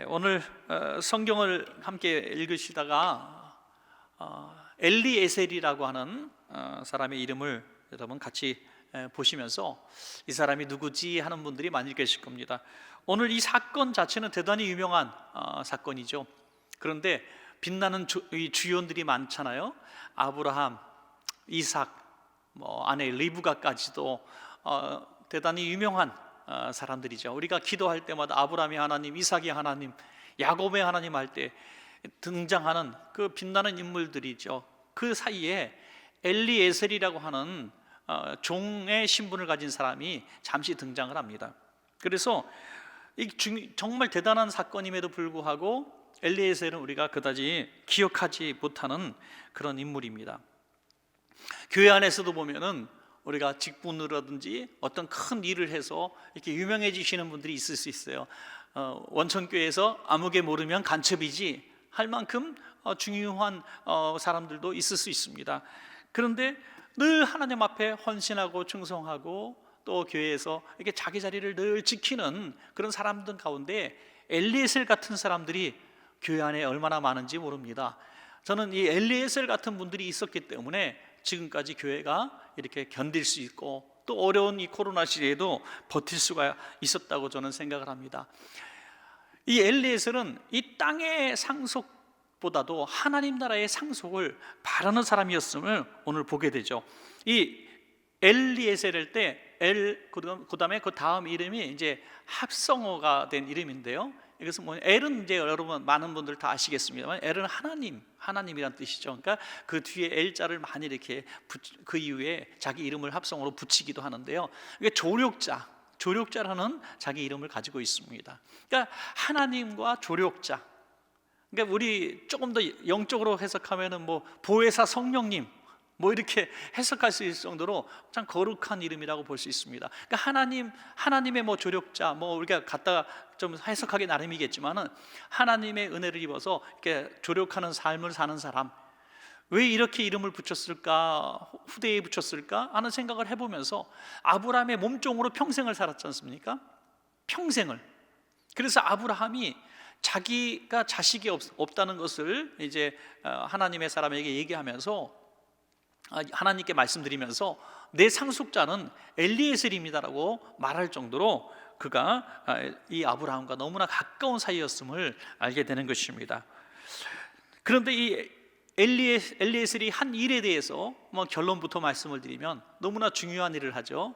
오늘 성경을 함께 읽으시다가 엘리에셀이라고 하는 사람의 이름을 여러분 같이 보시면서 이 사람이 누구지 하는 분들이 많이 계실 겁니다. 오늘 이 사건 자체는 대단히 유명한 사건이죠. 그런데 빛나는 주연들이 많잖아요. 아브라함, 이삭, 아내 리브가까지도 대단히 유명한 사람들이죠. 우리가 기도할 때마다 아브라함의 하나님, 이삭의 하나님, 야곱의 하나님 할 때 등장하는 그 빛나는 인물들이죠. 그 사이에 엘리에셀이라고 하는 종의 신분을 가진 사람이 잠시 등장을 합니다. 그래서 정말 대단한 사건임에도 불구하고 엘리에셀은 우리가 그다지 기억하지 못하는 그런 인물입니다. 교회 안에서도 보면은 우리가 직분으로든지 어떤 큰 일을 해서 이렇게 유명해지시는 분들이 있을 수 있어요. 원천교회에서 아무개 모르면 간첩이지 할 만큼 중요한 사람들도 있을 수 있습니다. 그런데 늘 하나님 앞에 헌신하고 충성하고 또 교회에서 이렇게 자기 자리를 늘 지키는 그런 사람들 가운데 엘리에셀 같은 사람들이 교회 안에 얼마나 많은지 모릅니다. 저는 이 엘리에셀 같은 분들이 있었기 때문에 지금까지 교회가 이렇게 견딜 수 있고 또 어려운 이 코로나 시대에도 버틸 수가 있었다고 저는 생각을 합니다. 이 엘리에셀은 이 땅의 상속보다도 하나님 나라의 상속을 바라는 사람이었음을 오늘 보게 되죠. 이 엘리에셀일 때 그다음에 그 다음 이름이 이제 합성어가 된 이름인데요. 이것은 엘은 이제 여러분 많은 분들 다 아시겠습니다만 엘은 하나님이란 뜻이죠. 그러니까 그 뒤에 엘자를 많이 이렇게 그 이후에 자기 이름을 합성어로 붙이기도 하는데요. 이게 조력자라는 자기 이름을 가지고 있습니다. 그러니까 하나님과 조력자. 그러니까 우리 조금 더 영적으로 해석하면은 보혜사 성령님 이렇게 해석할 수 있을 정도로 참 거룩한 이름이라고 볼 수 있습니다. 그러니까 하나님의 조력자, 우리가 갖다가 좀 해석하기 나름이겠지만은 하나님의 은혜를 입어서 이렇게 조력하는 삶을 사는 사람. 왜 이렇게 이름을 붙였을까? 후대에 붙였을까? 하는 생각을 해보면서 아브라함의 몸종으로 평생을 살았지 않습니까? 평생을. 그래서 아브라함이 자기가 자식이 없다는 것을 이제 하나님의 사람에게 얘기하면서 하나님께 말씀드리면서 내 상속자는 엘리에셀입니다라고 말할 정도로 그가 이 아브라함과 너무나 가까운 사이였음을 알게 되는 것입니다. 그런데 이 엘리에셀이 한 일에 대해서 결론부터 말씀을 드리면 너무나 중요한 일을 하죠.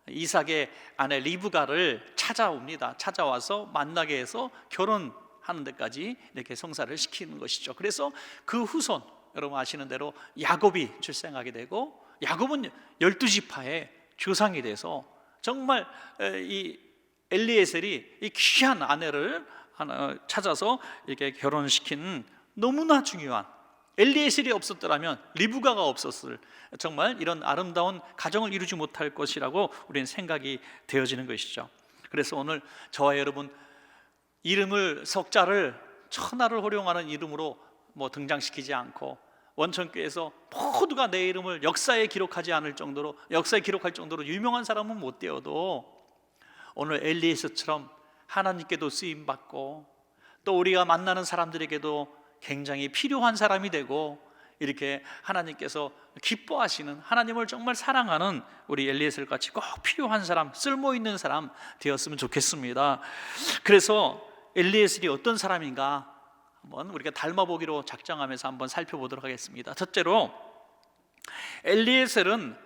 이삭의 아내 리브가를 찾아옵니다. 찾아와서 만나게 해서 결혼하는 데까지 이렇게 성사를 시키는 것이죠. 그래서 그 후손, 여러분 아시는 대로 야곱이 출생하게 되고 야곱은 12지파의 조상이 돼서 정말 이 엘리에셀이 이 귀한 아내를 하나 찾아서 이렇게 결혼시킨 너무나 중요한, 엘리에셀이 없었더라면 리브가가 없었을 정말 이런 아름다운 가정을 이루지 못할 것이라고 우리는 생각이 되어지는 것이죠. 그래서 오늘 저와 여러분 이름을 석자를 천하를 호령하는 이름으로 등장시키지 않고 원천교회에서 모두가 내 이름을 역사에 기록할 정도로 유명한 사람은 못 되어도 오늘 엘리에셀처럼 하나님께도 쓰임받고 또 우리가 만나는 사람들에게도 굉장히 필요한 사람이 되고 이렇게 하나님께서 기뻐하시는, 하나님을 정말 사랑하는 우리 엘리에셀 같이 꼭 필요한 사람, 쓸모있는 사람 되었으면 좋겠습니다. 그래서 엘리에셀이 어떤 사람인가 한번 우리가 닮아보기로 작정하면서 한번 살펴보도록 하겠습니다. 첫째로 엘리에셀은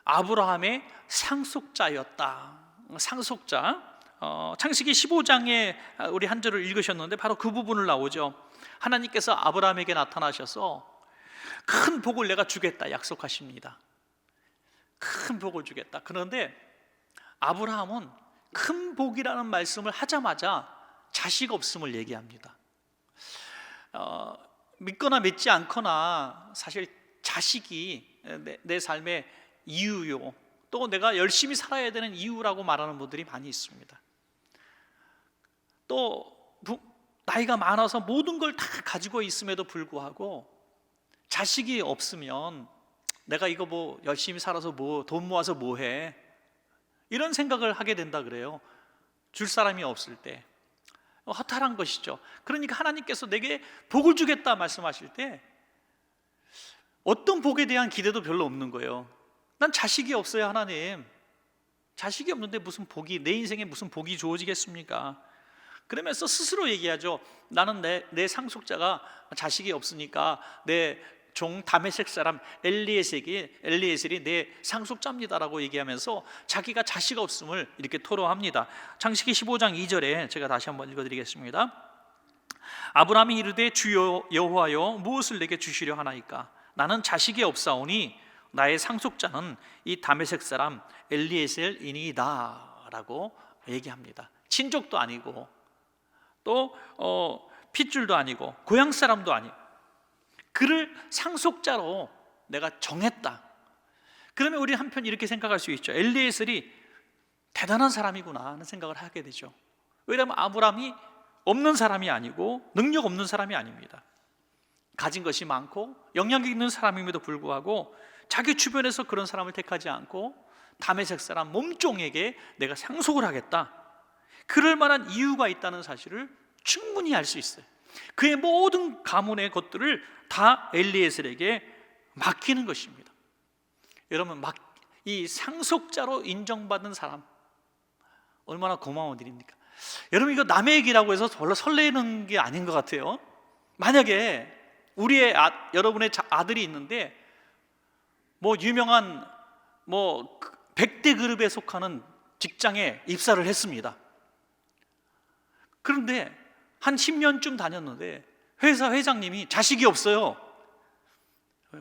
아브라함의 상속자였다. 상속자. 창세기 15장에 우리 한 절을 읽으셨는데 바로 그 부분을 나오죠. 하나님께서 아브라함에게 나타나셔서 큰 복을 내가 주겠다 약속하십니다. 큰 복을 주겠다. 그런데 아브라함은 큰 복이라는 말씀을 하자마자 자식 없음을 얘기합니다. 믿거나 믿지 않거나 사실 자식이 내 삶의 이유요, 또 내가 열심히 살아야 되는 이유라고 말하는 분들이 많이 있습니다. 또 나이가 많아서 모든 걸 다 가지고 있음에도 불구하고 자식이 없으면 내가 이거 열심히 살아서 돈 모아서 뭐해, 이런 생각을 하게 된다 그래요. 줄 사람이 없을 때. 허탈한 것이죠. 그러니까 하나님께서 내게 복을 주겠다 말씀하실 때 어떤 복에 대한 기대도 별로 없는 거예요. 난 자식이 없어요, 하나님. 자식이 없는데 무슨 복이, 내 인생에 무슨 복이 주어지겠습니까? 그러면서 스스로 얘기하죠. 나는 내 상속자가 자식이 없으니까 내 종 다메섹 사람 엘리에셀이 내 상속자입니다라고 얘기하면서 자기가 자식 없음을 이렇게 토로합니다. 창세기 15장 2절에 제가 다시 한번 읽어드리겠습니다. 아브라함이 이르되 주 여호와여 무엇을 내게 주시려 하나이까? 나는 자식이 없사오니 나의 상속자는 이 다메섹 사람 엘리에셀이니이다 라고 얘기합니다. 친족도 아니고 또 핏줄도 아니고 고향 사람도 아니고 그를 상속자로 내가 정했다. 그러면 우리 한편 이렇게 생각할 수 있죠. 엘리에셀이 대단한 사람이구나 하는 생각을 하게 되죠. 왜냐하면 아브라함이 없는 사람이 아니고 능력 없는 사람이 아닙니다. 가진 것이 많고 영향력 있는 사람임에도 불구하고 자기 주변에서 그런 사람을 택하지 않고 다메섹 사람 몸종에게 내가 상속을 하겠다, 그럴 만한 이유가 있다는 사실을 충분히 알 수 있어요. 그의 모든 가문의 것들을 다 엘리에셀에게 맡기는 것입니다. 여러분, 이 상속자로 인정받은 사람 얼마나 고마운 일입니까? 여러분, 이거 남의 얘기라고 해서 별로 설레는 게 아닌 것 같아요. 만약에 여러분의 아들이 있는데 유명한 100대 그룹에 속하는 직장에 입사를 했습니다. 그런데 한 10년쯤 다녔는데 회사 회장님이 자식이 없어요.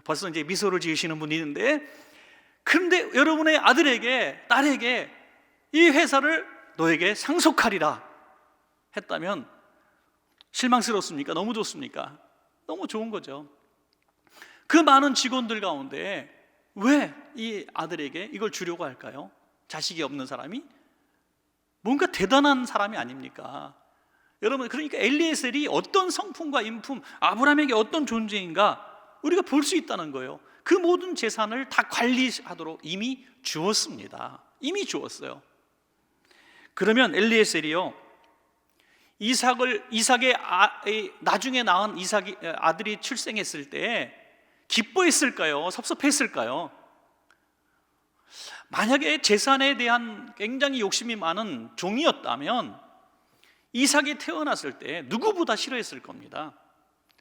벌써 이제 미소를 지으시는 분이 있는데, 그런데 여러분의 아들에게, 딸에게 이 회사를 너에게 상속하리라 했다면 실망스럽습니까? 너무 좋습니까? 너무 좋은 거죠. 그 많은 직원들 가운데 왜 이 아들에게 이걸 주려고 할까요? 자식이 없는 사람이? 뭔가 대단한 사람이 아닙니까? 여러분, 그러니까 엘리에셀이 어떤 성품과 인품, 아브라함에게 어떤 존재인가 우리가 볼 수 있다는 거예요. 그 모든 재산을 다 관리하도록 이미 주었습니다. 이미 주었어요. 그러면 엘리에셀이요, 이삭의 나중에 낳은 이삭이 아들이 출생했을 때 기뻐했을까요? 섭섭했을까요? 만약에 재산에 대한 굉장히 욕심이 많은 종이었다면 이삭이 태어났을 때 누구보다 싫어했을 겁니다.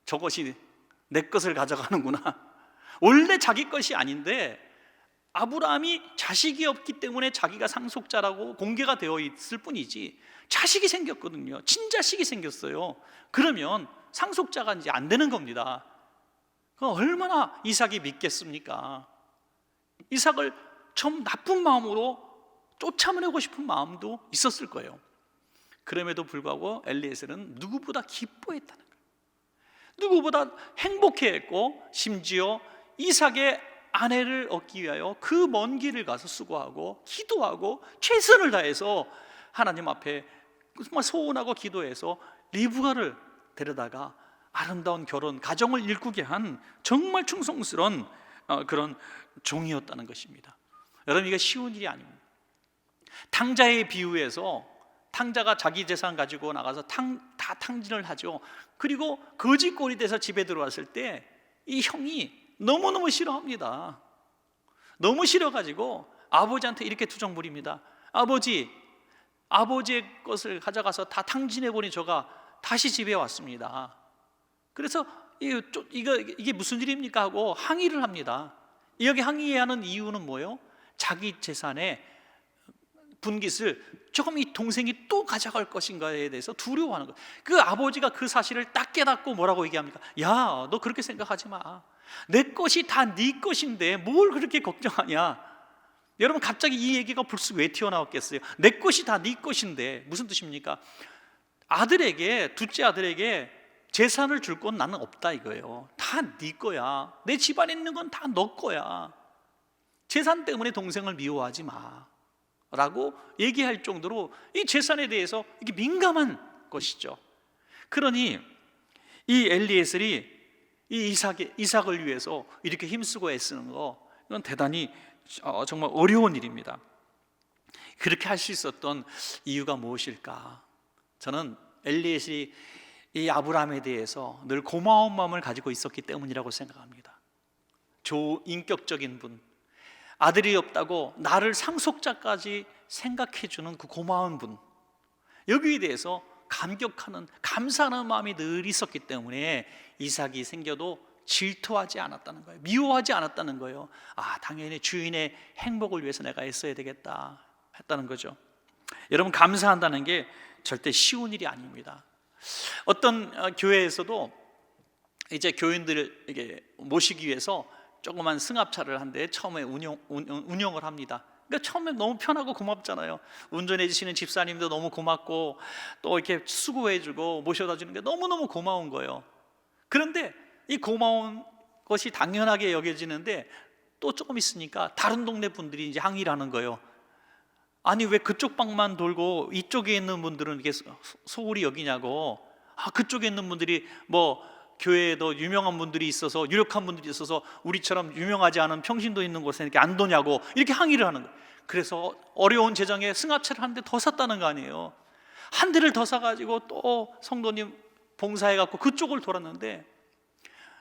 저것이 내 것을 가져가는구나. 원래 자기 것이 아닌데 아브라함이 자식이 없기 때문에 자기가 상속자라고 공개가 되어 있을 뿐이지 자식이 생겼거든요. 친자식이 생겼어요. 그러면 상속자가 이제 안 되는 겁니다. 얼마나 이삭이 믿겠습니까? 이삭을 좀 나쁜 마음으로 쫓아내고 싶은 마음도 있었을 거예요. 그럼에도 불구하고 엘리에셀은 누구보다 기뻐했다는 거예요. 누구보다 행복해했고, 심지어 이삭의 아내를 얻기 위하여 그 먼 길을 가서 수고하고 기도하고 최선을 다해서 하나님 앞에 정말 소원하고 기도해서 리브가를 데려다가 아름다운 결혼, 가정을 일구게 한 정말 충성스러운 그런 종이었다는 것입니다. 여러분, 이게 쉬운 일이 아닙니다. 탕자의 비유에서 탕자가 자기 재산 가지고 나가서 다 탕진을 하죠. 그리고 거지꼴이 돼서 집에 들어왔을 때 이 형이 너무너무 싫어합니다. 너무 싫어가지고 아버지한테 이렇게 투정 부립니다. 아버지의 것을 가져가서 다 탕진해보니 저가 다시 집에 왔습니다. 그래서 이게 무슨 일입니까 하고 항의를 합니다. 여기 항의하는 이유는 뭐예요? 자기 재산의 분깃을 조금 이 동생이 또 가져갈 것인가에 대해서 두려워하는 거예요. 그 아버지가 그 사실을 딱 깨닫고 뭐라고 얘기합니까? 야, 너 그렇게 생각하지 마. 내 것이 다 네 것인데 뭘 그렇게 걱정하냐? 여러분, 갑자기 이 얘기가 불쑥 왜 튀어나왔겠어요? 내 것이 다 네 것인데 무슨 뜻입니까? 둘째 아들에게 재산을 줄 건 나는 없다 이거예요. 다 네 거야. 내 집안에 있는 건 다 너 거야. 재산 때문에 동생을 미워하지 마 라고 얘기할 정도로 이 재산에 대해서 이게 민감한 것이죠. 그러니 이 엘리에셀이 이 이삭을 위해서 이렇게 힘쓰고 애쓰는 거, 이건 대단히 정말 어려운 일입니다. 그렇게 할 수 있었던 이유가 무엇일까? 저는 엘리에셀이 이 아브라함에 대해서 늘 고마운 마음을 가지고 있었기 때문이라고 생각합니다. 인격적인 분, 아들이 없다고 나를 상속자까지 생각해주는 그 고마운 분, 여기에 대해서 감격하는, 감사하는 마음이 늘 있었기 때문에 이삭이 생겨도 질투하지 않았다는 거예요. 미워하지 않았다는 거예요. 당연히 주인의 행복을 위해서 내가 애써야 되겠다 했다는 거죠. 여러분, 감사한다는 게 절대 쉬운 일이 아닙니다. 어떤 교회에서도 이제 교인들을 이게 모시기 위해서 조그만 승합차를 한 대 처음에 운영을 합니다. 그러니까 처음에 너무 편하고 고맙잖아요. 운전해 주시는 집사님도 너무 고맙고 또 이렇게 수고해주고 모셔다 주는 게 너무너무 고마운 거예요. 그런데 이 고마운 것이 당연하게 여겨지는데 또 조금 있으니까 다른 동네 분들이 이제 항의를 하는 거예요. 아니, 왜 그쪽 방만 돌고 이쪽에 있는 분들은 이게 소홀히 여기냐고. 그쪽에 있는 분들이 뭐 교회에도 유명한 분들이 있어서, 유력한 분들이 있어서 우리처럼 유명하지 않은 평신도 있는 곳에 이렇게 안 도냐고, 이렇게 항의를 하는 거예요. 그래서 어려운 재정에 승합차를 한 대 더 샀다는 거 아니에요. 한 대를 더 사가지고 또 성도님 봉사해갖고 그쪽을 돌았는데,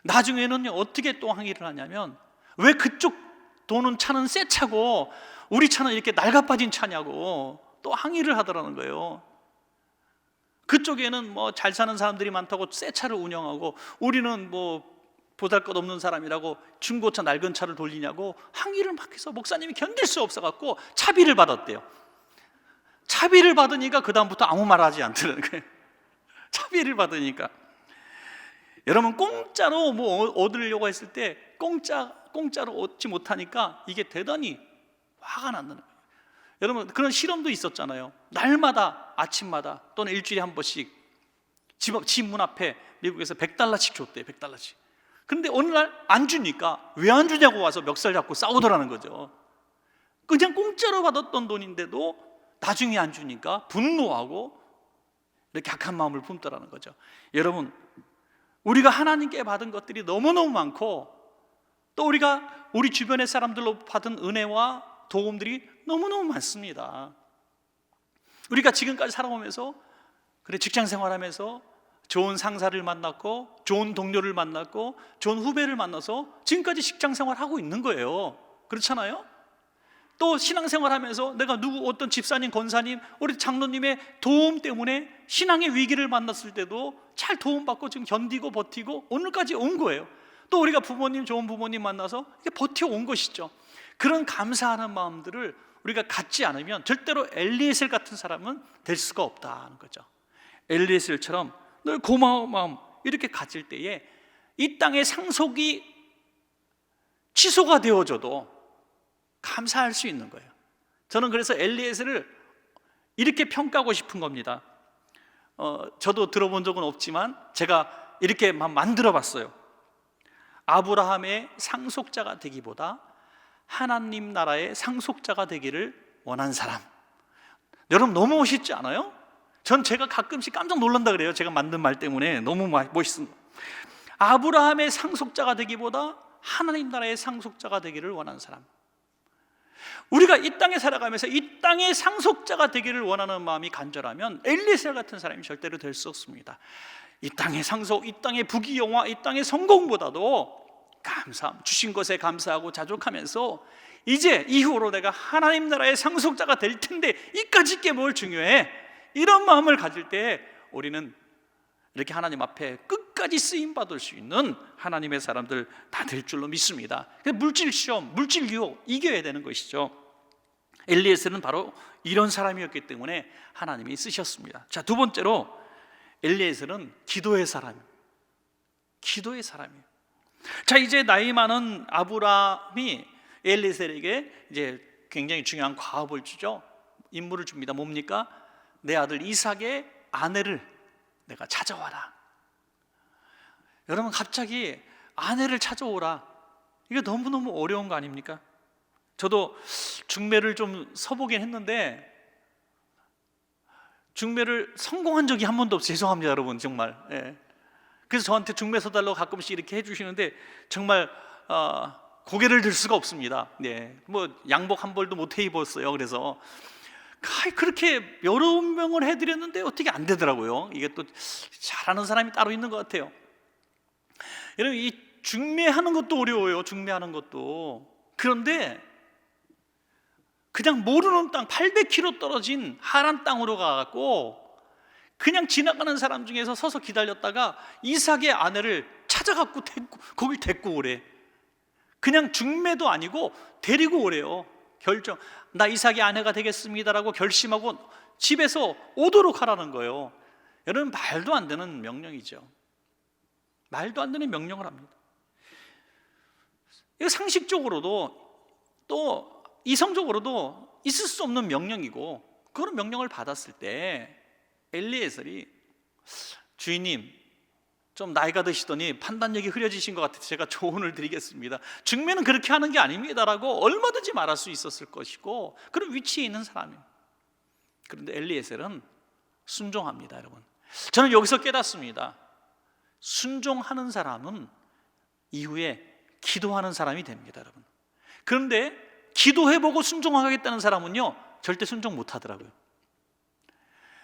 나중에는 어떻게 또 항의를 하냐면, 왜 그쪽 도는 차는 새 차고 우리 차는 이렇게 낡아빠진 차냐고 또 항의를 하더라는 거예요. 그쪽에는 뭐 잘 사는 사람들이 많다고 새 차를 운영하고 우리는 뭐 보잘것없는 사람이라고 중고차 낡은 차를 돌리냐고 항의를 막 해서 목사님이 견딜 수 없어갖고 차비를 받았대요. 차비를 받으니까 그 다음부터 아무 말 하지 않더라는 거예요. 차비를 받으니까. 여러분, 공짜로 뭐 얻으려고 했을 때 공짜로 얻지 못하니까 이게 대단히 화가 난다는 거예요. 여러분, 그런 실험도 있었잖아요. 날마다 아침마다 또는 일주일에 한 번씩 집 문 앞에 미국에서 $100씩 줬대요. $100씩. 그런데 어느 날 안 주니까 왜 안 주냐고 와서 멱살 잡고 싸우더라는 거죠. 그냥 공짜로 받았던 돈인데도 나중에 안 주니까 분노하고 이렇게 악한 마음을 품더라는 거죠. 여러분, 우리가 하나님께 받은 것들이 너무너무 많고 또 우리가 우리 주변의 사람들로 받은 은혜와 도움들이 너무너무 많습니다. 우리가 지금까지 살아오면서, 그래, 직장 생활하면서 좋은 상사를 만났고 좋은 동료를 만났고 좋은 후배를 만나서 지금까지 직장 생활하고 있는 거예요. 그렇잖아요? 또 신앙생활하면서 내가 어떤 집사님, 권사님, 우리 장로님의 도움 때문에 신앙의 위기를 만났을 때도 잘 도움받고 지금 견디고 버티고 오늘까지 온 거예요. 또 우리가 부모님, 좋은 부모님 만나서 이렇게 버텨온 것이죠. 그런 감사하는 마음들을 우리가 갖지 않으면 절대로 엘리에셀 같은 사람은 될 수가 없다는 거죠. 엘리에셀처럼 늘 고마운 마음 이렇게 가질 때에 이 땅의 상속이 취소가 되어져도 감사할 수 있는 거예요. 저는 그래서 엘리에셀을 이렇게 평가하고 싶은 겁니다. 저도 들어본 적은 없지만 제가 이렇게 만들어 봤어요. 아브라함의 상속자가 되기보다 하나님 나라의 상속자가 되기를 원한 사람. 여러분, 너무 멋있지 않아요? 전 제가 가끔씩 깜짝 놀란다 그래요. 제가 만든 말 때문에 너무 멋있은 거. 아브라함의 상속자가 되기보다 하나님 나라의 상속자가 되기를 원하는 사람. 우리가 이 땅에 살아가면서 이 땅의 상속자가 되기를 원하는 마음이 간절하면 엘리에셀 같은 사람이 절대로 될 수 없습니다. 이 땅의 상속, 이 땅의 부귀영화, 이 땅의 성공보다도 주신 것에 감사하고 자족하면서 이제 이후로 내가 하나님 나라의 상속자가 될 텐데 이까짓 게 뭘 중요해? 이런 마음을 가질 때 우리는 이렇게 하나님 앞에 끝까지 쓰임받을 수 있는 하나님의 사람들 다 될 줄로 믿습니다. 물질 시험, 물질 유혹 이겨야 되는 것이죠. 엘리에셀은 바로 이런 사람이었기 때문에 하나님이 쓰셨습니다. 자, 두 번째로 엘리에셀은 기도의 사람이에요. 기도의 사람이에요. 자, 이제 나이 많은 아브라함이 엘리에셀에게 이제 굉장히 중요한 과업을 주죠. 임무를 줍니다. 뭡니까? 내 아들 이삭의 아내를 내가 찾아와라. 여러분, 갑자기 아내를 찾아오라. 이게 너무너무 어려운 거 아닙니까? 저도 중매를 좀 서보긴 했는데 중매를 성공한 적이 한 번도 없어요. 죄송합니다, 여러분, 정말. 예. 그래서 저한테 중매 서달라고 가끔씩 이렇게 해주시는데 정말 고개를 들 수가 없습니다. 뭐 양복 한 벌도 못 해 입었어요. 그렇게 여러 명을 해드렸는데 어떻게 안 되더라고요. 이게 또 잘하는 사람이 따로 있는 것 같아요. 여러분, 이 중매하는 것도 어려워요. 중매하는 것도. 그런데 그냥 모르는 땅 800km 떨어진 하란 땅으로 가갖고 그냥 지나가는 사람 중에서 서서 기다렸다가 이삭의 아내를 찾아갖고 거길 데리고 오래. 그냥 중매도 아니고 데리고 오래요. 결정, 나 이삭의 아내가 되겠습니다라고 결심하고 집에서 오도록 하라는 거예요. 여러분, 말도 안 되는 명령이죠. 말도 안 되는 명령을 합니다. 이거 상식적으로도 또 이성적으로도 있을 수 없는 명령이고, 그런 명령을 받았을 때 엘리에셀이, 주인님 좀 나이가 드시더니 판단력이 흐려지신 것 같아서 제가 조언을 드리겠습니다. 중매는 그렇게 하는 게 아닙니다라고 얼마든지 말할 수 있었을 것이고, 그런 위치에 있는 사람이에요. 그런데 엘리에셀은 순종합니다. 여러분, 저는 여기서 깨닫습니다. 순종하는 사람은 이후에 기도하는 사람이 됩니다. 여러분. 그런데 기도해보고 순종하겠다는 사람은요, 절대 순종 못하더라고요.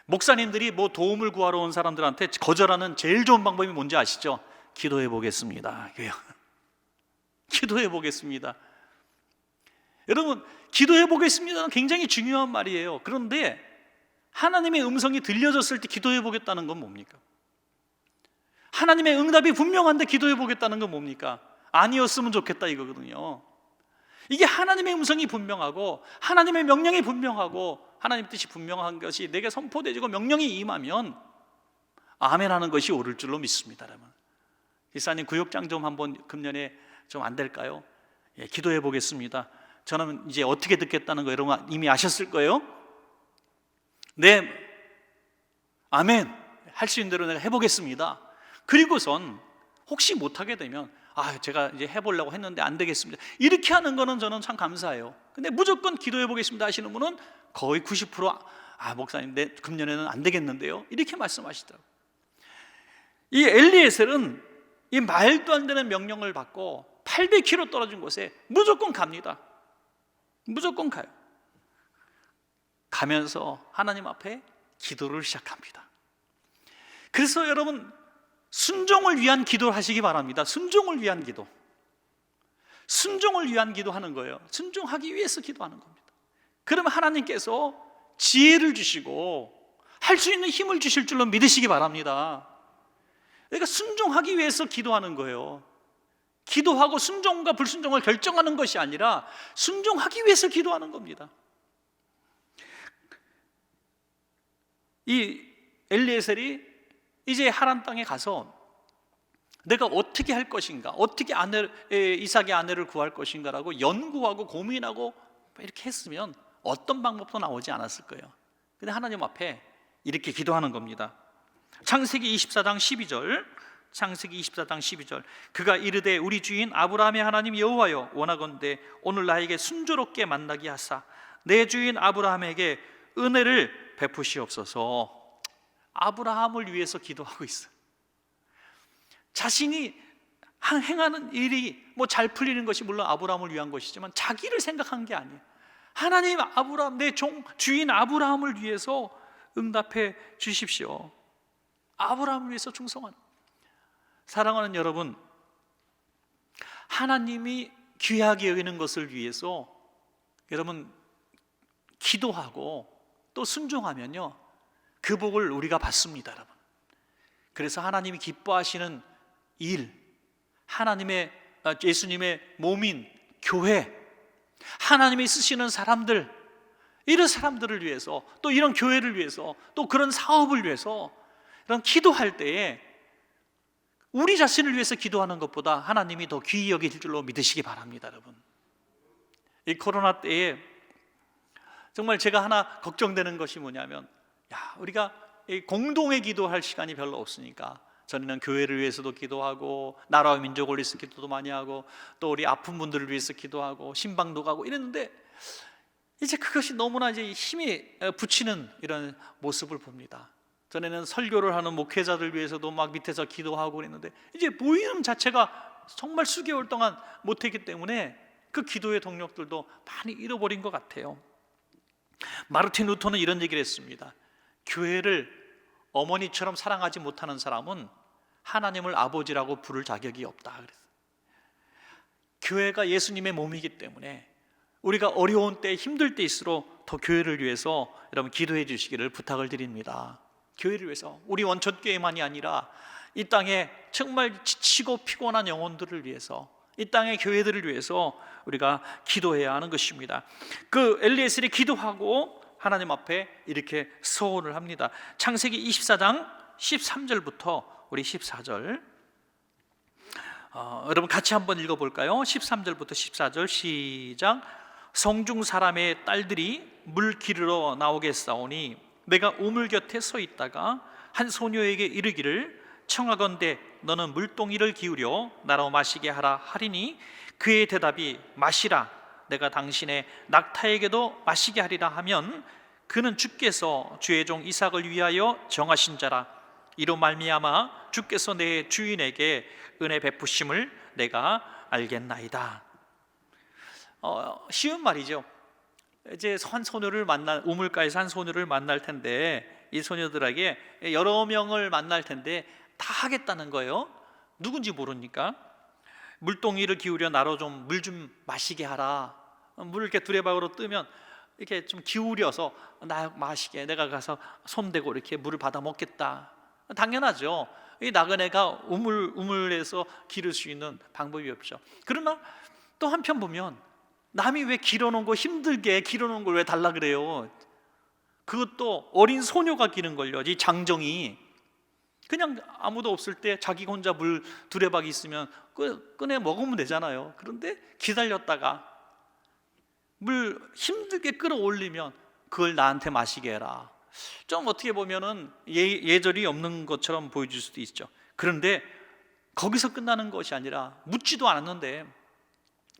목사님들이 뭐 도움을 구하러 온 사람들한테 거절하는 제일 좋은 방법이 뭔지 아시죠? 기도해 보겠습니다. 기도해 보겠습니다. 여러분, 기도해 보겠습니다는 굉장히 중요한 말이에요. 그런데 하나님의 음성이 들려졌을 때 기도해 보겠다는 건 뭡니까? 하나님의 응답이 분명한데 기도해 보겠다는 건 뭡니까? 아니었으면 좋겠다 이거거든요. 이게 하나님의 음성이 분명하고 하나님의 명령이 분명하고 하나님 뜻이 분명한 것이 내게 선포되고 명령이 임하면 아멘 하는 것이 옳을 줄로 믿습니다. 여러분, 기사님 구역장 좀 한번 금년에 좀 안 될까요? 예, 기도해 보겠습니다. 저는 이제 어떻게 듣겠다는 거 여러분 이미 아셨을 거예요. 네, 아멘 할 수 있는 대로 내가 해보겠습니다. 그리고선 혹시 못하게 되면 제가 이제 해보려고 했는데 안 되겠습니다, 이렇게 하는 거는 저는 참 감사해요. 근데 무조건 기도해 보겠습니다 하시는 분은 거의 90% 목사님 내 금년에는 안 되겠는데요, 이렇게 말씀하시더라고요. 이 엘리에셀은 이 말도 안 되는 명령을 받고 800km 떨어진 곳에 무조건 갑니다. 무조건 가요. 가면서 하나님 앞에 기도를 시작합니다. 그래서 여러분, 순종을 위한 기도를 하시기 바랍니다. 순종을 위한 기도, 순종을 위한 기도하는 거예요. 순종하기 위해서 기도하는 겁니다. 그러면 하나님께서 지혜를 주시고 할 수 있는 힘을 주실 줄로 믿으시기 바랍니다. 그러니까 순종하기 위해서 기도하는 거예요. 기도하고 순종과 불순종을 결정하는 것이 아니라 순종하기 위해서 기도하는 겁니다. 이 엘리에셀이 이제 하란 땅에 가서 내가 어떻게 할 것인가, 어떻게 이삭의 아내를 구할 것인가라고 연구하고 고민하고 이렇게 했으면 어떤 방법도 나오지 않았을 거예요. 근데 하나님 앞에 이렇게 기도하는 겁니다. 창세기 24장 12절, 창세기 24장 12절, 그가 이르되 우리 주인 아브라함의 하나님 여호와여, 원하건대 오늘 나에게 순조롭게 만나게 하사 내 주인 아브라함에게 은혜를 베푸시옵소서. 아브라함을 위해서 기도하고 있어요. 자신이 행하는 일이 뭐 잘 풀리는 것이 물론 아브라함을 위한 것이지만 자기를 생각한 게 아니에요. 하나님, 아브라함, 내 주인 아브라함을 위해서 응답해 주십시오. 아브라함을 위해서 충성하는. 사랑하는 여러분, 하나님이 귀하게 여기는 것을 위해서 여러분 기도하고 또 순종하면요, 그 복을 우리가 받습니다. 여러분, 그래서 하나님이 기뻐하시는 일, 예수님의 몸인 교회, 하나님이 쓰시는 사람들, 이런 사람들을 위해서, 또 이런 교회를 위해서, 또 그런 사업을 위해서 이런 기도할 때에 우리 자신을 위해서 기도하는 것보다 하나님이 더 귀히 여길 줄로 믿으시기 바랍니다. 여러분, 이 코로나 때에 정말 제가 하나 걱정되는 것이 뭐냐면, 우리가 공동의 기도할 시간이 별로 없으니까 저는 교회를 위해서도 기도하고 나라와 민족을 위해서 기도도 많이 하고 또 우리 아픈 분들을 위해서 기도하고 신방도 가고 이랬는데, 이제 그것이 너무나 이제 힘이 붙이는 이런 모습을 봅니다. 전에는 설교를 하는 목회자들 위해서도 막 밑에서 기도하고 그랬는데 이제 모임 자체가 정말 수개월 동안 못했기 때문에 그 기도의 동력들도 많이 잃어버린 것 같아요. 마르틴 루터는 이런 얘기를 했습니다. 교회를 어머니처럼 사랑하지 못하는 사람은 하나님을 아버지라고 부를 자격이 없다 그랬어요. 교회가 예수님의 몸이기 때문에 우리가 어려운 때, 힘들 때일수록 더 교회를 위해서 여러분 기도해 주시기를 부탁을 드립니다. 교회를 위해서, 우리 원천교회만이 아니라 이 땅에 정말 지치고 피곤한 영혼들을 위해서, 이 땅의 교회들을 위해서 우리가 기도해야 하는 것입니다. 그 엘리에셀이 기도하고 하나님 앞에 이렇게 서원을 합니다. 창세기 24장 13절부터 우리 14절, 여러분 같이 한번 읽어볼까요? 13절부터 14절 시작. 성중 사람의 딸들이 물 기르러 나오겠사오니 내가 우물 곁에 서 있다가 한 소녀에게 이르기를 청하건대 너는 물동이를 기울여 나로 마시게 하라 하리니 그의 대답이 마시라 내가 당신의 낙타에게도 마시게 하리라 하면 그는 주께서 주의 종 이삭을 위하여 정하신 자라. 이로 말미암아 주께서 내 주인에게 은혜 베푸심을 내가 알겠나이다. 쉬운 말이죠. 이제 한 소녀를 우물가에서 한 소녀를 만날 텐데 이 소녀들에게 여러 명을 만날 텐데 다 하겠다는 거예요. 누군지 모르니까 물동이를 기울여 나로 좀 물 좀 마시게 하라. 물을 이렇게 두레박으로 뜨면 이렇게 좀 기울여서 나 마시게, 내가 가서 손대고 이렇게 물을 받아 먹겠다. 당연하죠. 이 나그네가 우물에서 기를 수 있는 방법이 없죠. 그러나 또 한편 보면 남이 왜 길어놓은 거, 힘들게 길어놓은 걸 왜 달라 그래요? 그것도 어린 소녀가 기는 걸요. 이 장정이 그냥 아무도 없을 때 자기 혼자 물 두레박이 있으면 꺼내 먹으면 되잖아요. 그런데 기다렸다가 물 힘들게 끌어올리면 그걸 나한테 마시게 해라. 좀 어떻게 보면은 예절이 없는 것처럼 보여질 수도 있죠. 그런데 거기서 끝나는 것이 아니라 묻지도 않았는데,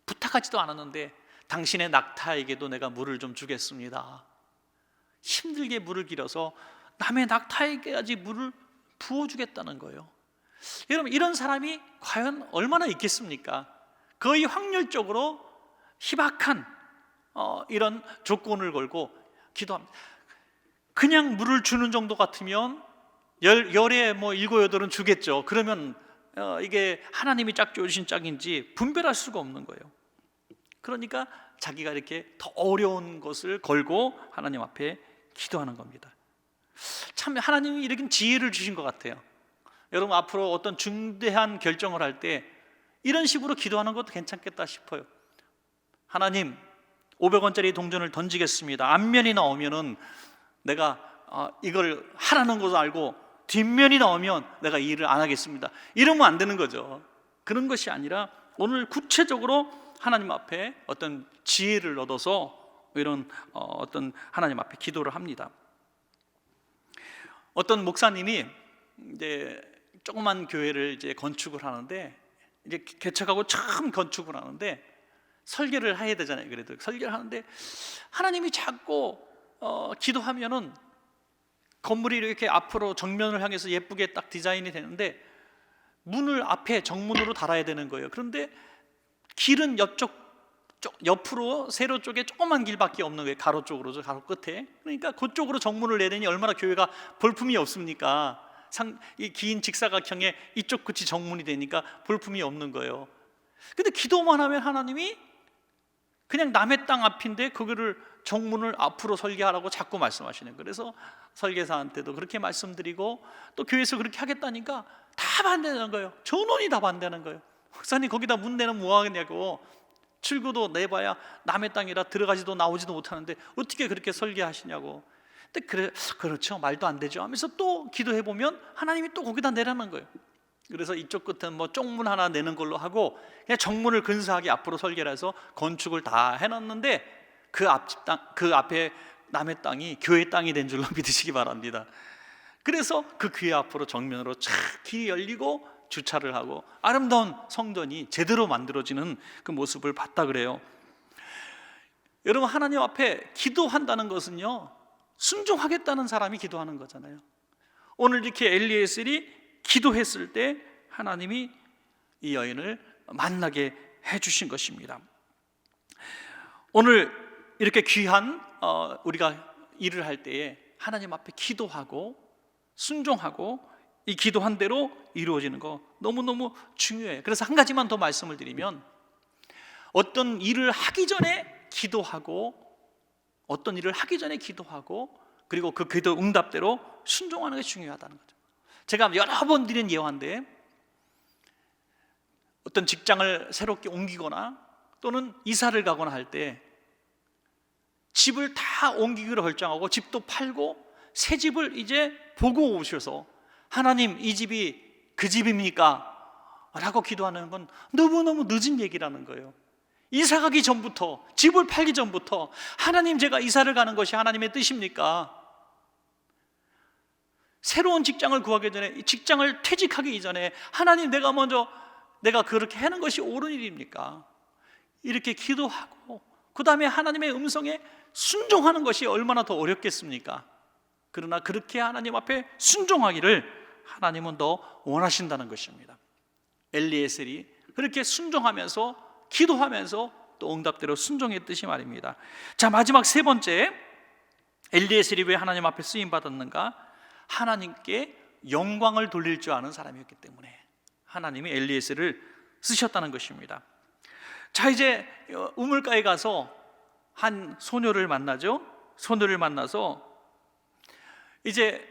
부탁하지도 않았는데 당신의 낙타에게도 내가 물을 좀 주겠습니다. 힘들게 물을 길어서 남의 낙타에게까지 물을 부어주겠다는 거예요. 여러분, 이런 사람이 과연 얼마나 있겠습니까? 거의 확률적으로 희박한 이런 조건을 걸고 기도합니다. 그냥 물을 주는 정도 같으면 열에 뭐 7, 8은 주겠죠. 그러면 이게 하나님이 짝지어주신 짝인지 분별할 수가 없는 거예요. 그러니까 자기가 이렇게 더 어려운 것을 걸고 하나님 앞에 기도하는 겁니다. 참 하나님이 이렇게 지혜를 주신 것 같아요. 여러분, 앞으로 어떤 중대한 결정을 할 때 이런 식으로 기도하는 것도 괜찮겠다 싶어요. 하나님, 500원짜리 동전을 던지겠습니다. 앞면이 나오면은 내가 이걸 하라는 것을 알고 뒷면이 나오면 내가 이 일을 안 하겠습니다. 이러면 안 되는 거죠. 그런 것이 아니라 오늘 구체적으로 하나님 앞에 어떤 지혜를 얻어서 이런 어떤 하나님 앞에 기도를 합니다. 어떤 목사님이 이제 조그만 교회를 이제 건축을 하는데, 이제 개척하고 처음 건축을 하는데 설계를 해야 되잖아요. 그래도 설계를 하는데 하나님이 자꾸 기도하면은 건물이 이렇게 앞으로 정면을 향해서 예쁘게 딱 디자인이 되는데 문을 앞에 정문으로 달아야 되는 거예요. 그런데 길은 옆으로 세로 쪽에 조그만 길밖에 없는 거예요. 가로 쪽으로, 가로 끝에. 그러니까 그쪽으로 정문을 내더니 얼마나 교회가 볼품이 없습니까? 이 긴 직사각형에 이쪽 끝이 정문이 되니까 볼품이 없는 거예요. 근데 기도만 하면 하나님이 그냥 남의 땅 앞인데 그거를 정문을 앞으로 설계하라고 자꾸 말씀하시는 거예요. 그래서 설계사한테도 그렇게 말씀드리고 또 교회에서 그렇게 하겠다니까 다 반대하는 거예요. 전원이 다 반대하는 거예요. 목사님, 거기다 문 내는 뭐 하겠냐고. 출구도 내봐야 남의 땅이라 들어가지도 나오지도 못하는데 어떻게 그렇게 설계하시냐고. 근데 그렇죠, 말도 안 되죠 하면서 또 기도해보면 하나님이 또 거기다 내라는 거예요. 그래서 이쪽 끝은 뭐 쪽문 하나 내는 걸로 하고 그냥 정문을 근사하게 앞으로 설계를 해서 건축을 다 해놨는데 그 앞에 남의 땅이 교회 땅이 된 줄로 믿으시기 바랍니다. 그래서 그 교회 앞으로 정면으로 쫙 길이 열리고 주차를 하고 아름다운 성전이 제대로 만들어지는 그 모습을 봤다 그래요. 여러분, 하나님 앞에 기도한다는 것은요, 순종하겠다는 사람이 기도하는 거잖아요. 오늘 이렇게 엘리에셀이 기도했을 때 하나님이 이 여인을 만나게 해주신 것입니다. 오늘 이렇게 귀한 우리가 일을 할 때에 하나님 앞에 기도하고 순종하고 이 기도한 대로 이루어지는 거 너무너무 중요해요. 그래서 한 가지만 더 말씀을 드리면, 어떤 일을 하기 전에 기도하고 그리고 그 기도 응답대로 순종하는 게 중요하다는 거죠. 제가 여러 번 드린 예화인데, 어떤 직장을 새롭게 옮기거나 또는 이사를 가거나 할 때 집을 다 옮기기로 결정하고 집도 팔고 새 집을 이제 보고 오셔서 하나님, 이 집이 그 집입니까? 라고 기도하는 건 너무너무 늦은 얘기라는 거예요. 이사 가기 전부터, 집을 팔기 전부터 하나님, 제가 이사를 가는 것이 하나님의 뜻입니까? 새로운 직장을 구하기 전에, 직장을 퇴직하기 이전에 하나님, 내가 그렇게 하는 것이 옳은 일입니까? 이렇게 기도하고 그 다음에 하나님의 음성에 순종하는 것이 얼마나 더 어렵겠습니까? 그러나 그렇게 하나님 앞에 순종하기를 하나님은 더 원하신다는 것입니다. 엘리에셀이 그렇게 순종하면서, 기도하면서 또 응답대로 순종했듯이 말입니다. 자, 마지막 세 번째, 엘리에셀이 왜 하나님 앞에 쓰임받았는가? 하나님께 영광을 돌릴 줄 아는 사람이었기 때문에 하나님이 엘리에셀을 쓰셨다는 것입니다. 자, 이제 우물가에 가서 한 소녀를 만나죠. 소녀를 만나서 이제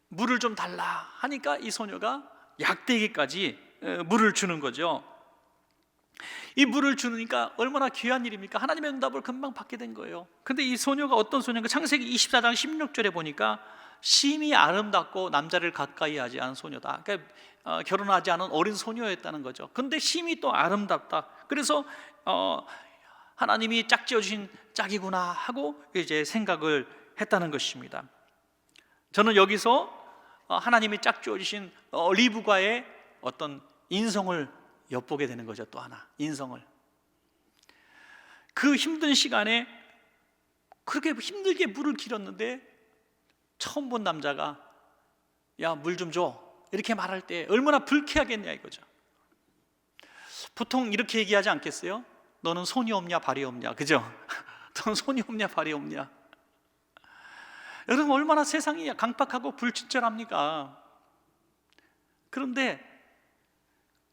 물을 좀 달라 하니까 이 소녀가 약대기까지 물을 주는 거죠. 이 물을 주니까 얼마나 귀한 일입니까? 하나님의 응답을 금방 받게 된 거예요. 근데 이 소녀가 어떤 소녀인가? 창세기 24장 16절에 보니까 심히 아름답고 남자를 가까이 하지 않은 소녀다. 그러니까 결혼하지 않은 어린 소녀였다는 거죠. 근데 심히 또 아름답다. 그래서 하나님이 짝지어 주신 짝이구나 하고 이제 생각을 했다는 것입니다. 저는 여기서 하나님이 짝지어 주신 리브가의 어떤 인성을 엿보게 되는 거죠. 또 하나, 인성을. 그 힘든 시간에 그렇게 힘들게 물을 길었는데 처음 본 남자가 야, 물 좀 줘, 이렇게 말할 때 얼마나 불쾌하겠냐 이거죠. 보통 이렇게 얘기하지 않겠어요? 너는 손이 없냐 발이 없냐, 그죠? 너는 손이 없냐 발이 없냐. 여러분, 얼마나 세상이 강팍하고 불친절합니까? 그런데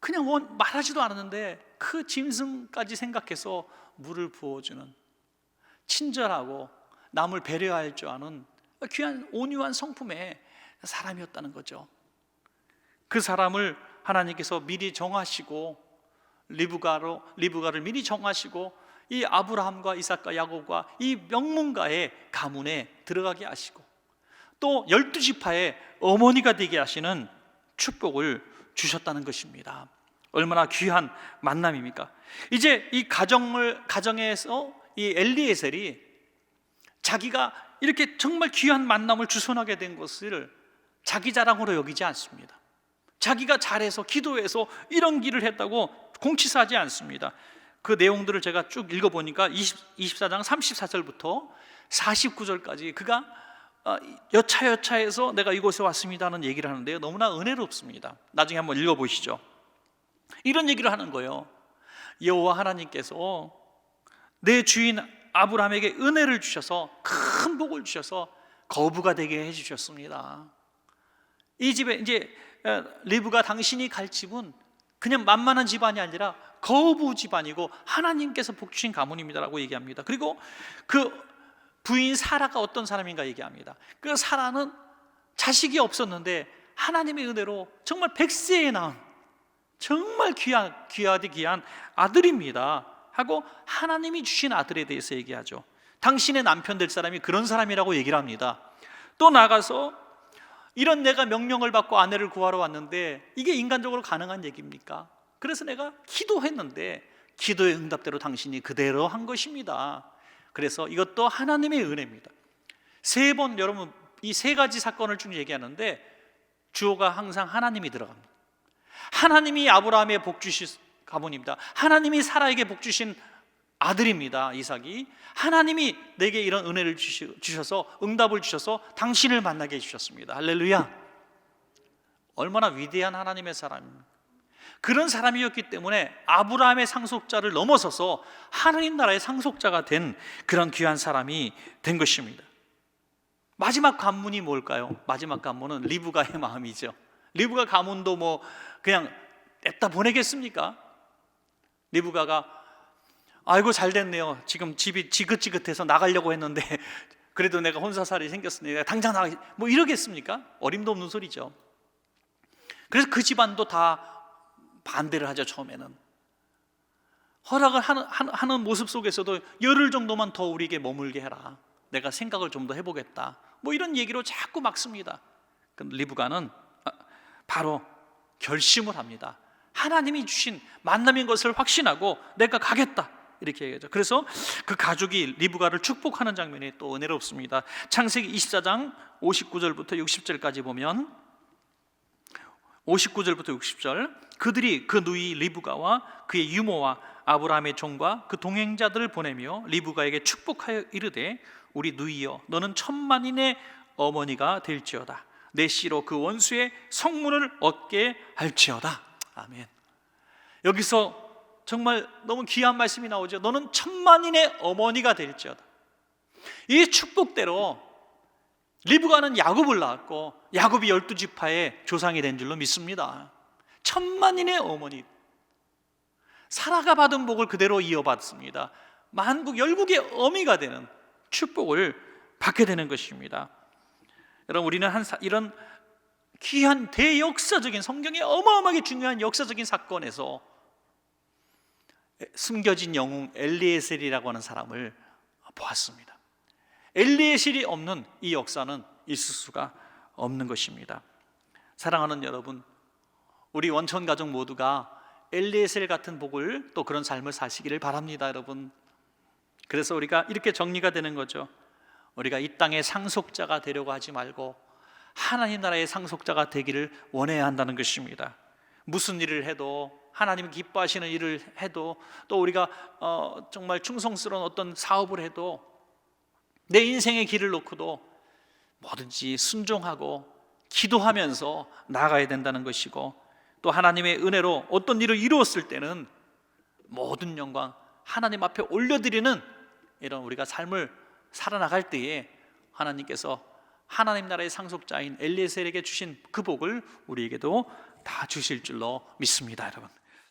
그냥 말하지도 않았는데 그 짐승까지 생각해서 물을 부어주는, 친절하고 남을 배려할 줄 아는 귀한 온유한 성품의 사람이었다는 거죠. 그 사람을 하나님께서 미리 정하시고, 리브가를 미리 정하시고 이 아브라함과 이삭과 야곱과 이 명문가의 가문에 들어가게 하시고 또 12지파의 어머니가 되게 하시는 축복을 주셨다는 것입니다. 얼마나 귀한 만남입니까? 이제 이 가정에서 이 엘리에셀이 자기가 이렇게 정말 귀한 만남을 주선하게 된 것을 자기 자랑으로 여기지 않습니다. 자기가 잘해서 기도해서 이런 길을 했다고 공치사하지 않습니다. 그 내용들을 제가 쭉 읽어보니까 24장 34절부터 49절까지 그가 여차여차해서 내가 이곳에 왔습니다 하는 얘기를 하는데요, 너무나 은혜롭습니다. 나중에 한번 읽어보시죠. 이런 얘기를 하는 거예요. 여호와 하나님께서 내 주인 아브라함에게 은혜를 주셔서 큰 복을 주셔서 거부가 되게 해주셨습니다. 이 집에 이제 리브가 당신이 갈 집은 그냥 만만한 집안이 아니라 거부 집안이고 하나님께서 복 주신 가문입니다라고 얘기합니다. 그리고 그 부인 사라가 어떤 사람인가 얘기합니다. 그 사라는 자식이 없었는데 하나님의 은혜로 정말 100세에 낳은 정말 귀하디 귀한 아들입니다 하고 하나님이 주신 아들에 대해서 얘기하죠. 당신의 남편 될 사람이 그런 사람이라고 얘기를 합니다. 또 나가서 이런 내가 명령을 받고 아내를 구하러 왔는데 이게 인간적으로 가능한 얘기입니까? 그래서 내가 기도했는데 기도의 응답대로 당신이 그대로 한 것입니다. 그래서 이것도 하나님의 은혜입니다. 세 번 여러분 이 세 가지 사건을 쭉 얘기하는데 주어가 항상 하나님이 들어갑니다. 하나님이 아브라함의 복 주신 가문입니다. 하나님이 사라에게 복 주신 아들입니다. 이삭이. 하나님이 내게 이런 은혜를 주셔서 응답을 주셔서 당신을 만나게 해주셨습니다. 할렐루야. 얼마나 위대한 하나님의 사람입니까? 그런 사람이었기 때문에 아브라함의 상속자를 넘어서서 하나님 나라의 상속자가 된 그런 귀한 사람이 된 것입니다. 마지막 관문이 뭘까요? 마지막 관문은 리브가의 마음이죠. 리브가 가문도 뭐 그냥 냅다 보내겠습니까? 리브가가 아이고 잘 됐네요. 지금 집이 지긋지긋해서 나가려고 했는데 그래도 내가 혼사살이 생겼으니 내가 당장 나가, 뭐 이러겠습니까? 어림도 없는 소리죠. 그래서 그 집안도 다 반대를 하죠. 처음에는 허락을 하는 모습 속에서도 열흘 정도만 더 우리에게 머물게 해라, 내가 생각을 좀 더 해보겠다, 뭐 이런 얘기로 자꾸 막습니다. 그럼 리브가는 바로 결심을 합니다. 하나님이 주신 만남인 것을 확신하고 내가 가겠다, 이렇게 얘기하죠. 그래서 그 가족이 리브가를 축복하는 장면이 또 은혜롭습니다. 창세기 24장 59절부터 60절까지 보면, 59절부터 60절, 그들이 그 누이 리브가와 그의 유모와 아브라함의 종과 그 동행자들을 보내며 리브가에게 축복하여 이르되 우리 누이여, 너는 천만인의 어머니가 될지어다. 내 씨로 그 원수의 성문을 얻게 할지어다. 아멘. 여기서 정말 너무 귀한 말씀이 나오죠. 너는 천만인의 어머니가 될지어다. 이 축복대로 리브가는 야곱을 낳았고 야곱이 12지파의 조상이 된 줄로 믿습니다. 천만인의 어머니, 사라가 받은 복을 그대로 이어받습니다. 만국 열국의 어미가 되는 축복을 받게 되는 것입니다. 여러분, 우리는 이런 귀한 대역사적인, 성경에 어마어마하게 중요한 역사적인 사건에서 숨겨진 영웅 엘리에셀이라고 하는 사람을 보았습니다. 엘리에셀이 없는 이 역사는 있을 수가 없는 것입니다. 사랑하는 여러분, 우리 원천 가족 모두가 엘리에셀 같은 복을, 또 그런 삶을 사시기를 바랍니다. 여러분, 그래서 우리가 이렇게 정리가 되는 거죠. 우리가 이 땅의 상속자가 되려고 하지 말고 하나님 나라의 상속자가 되기를 원해야 한다는 것입니다. 무슨 일을 해도, 하나님 기뻐하시는 일을 해도, 또 우리가 정말 충성스러운 어떤 사업을 해도, 내 인생의 길을 놓고도 뭐든지 순종하고 기도하면서 나아가야 된다는 것이고, 또 하나님의 은혜로 어떤 일을 이루었을 때는 모든 영광 하나님 앞에 올려드리는 이런 우리가 삶을 살아나갈 때에 하나님께서 하나님 나라의 상속자인 엘리에셀에게 주신 그 복을 우리에게도 다 주실 줄로 믿습니다. 여러분,